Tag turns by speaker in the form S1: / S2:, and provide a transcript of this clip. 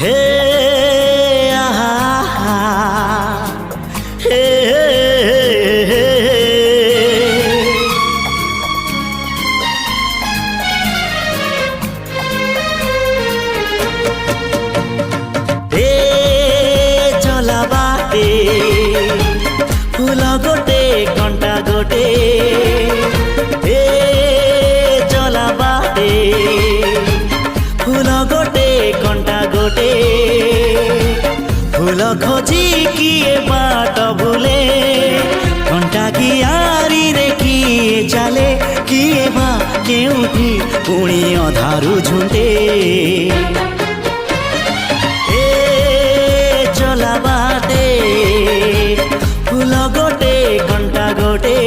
S1: হে আহা হে চলা বাটে ফুল গোটে কଣ୍ଟା গোটে চলা বাটে ফুল গোটে কଣ୍ଟା গোটে ফুল খোঁজি কিଏ বাଟ ভুলে কଣ୍ଟା কিଆରିରେ କିଏ ଚାଲେ କିଏ ବା କେଉଁଠି ପୁଣି ଅଧାରୁ ଝୁଣ୍ଟେ চলা বাটে ফুল গোটে কଣ୍টা গোটে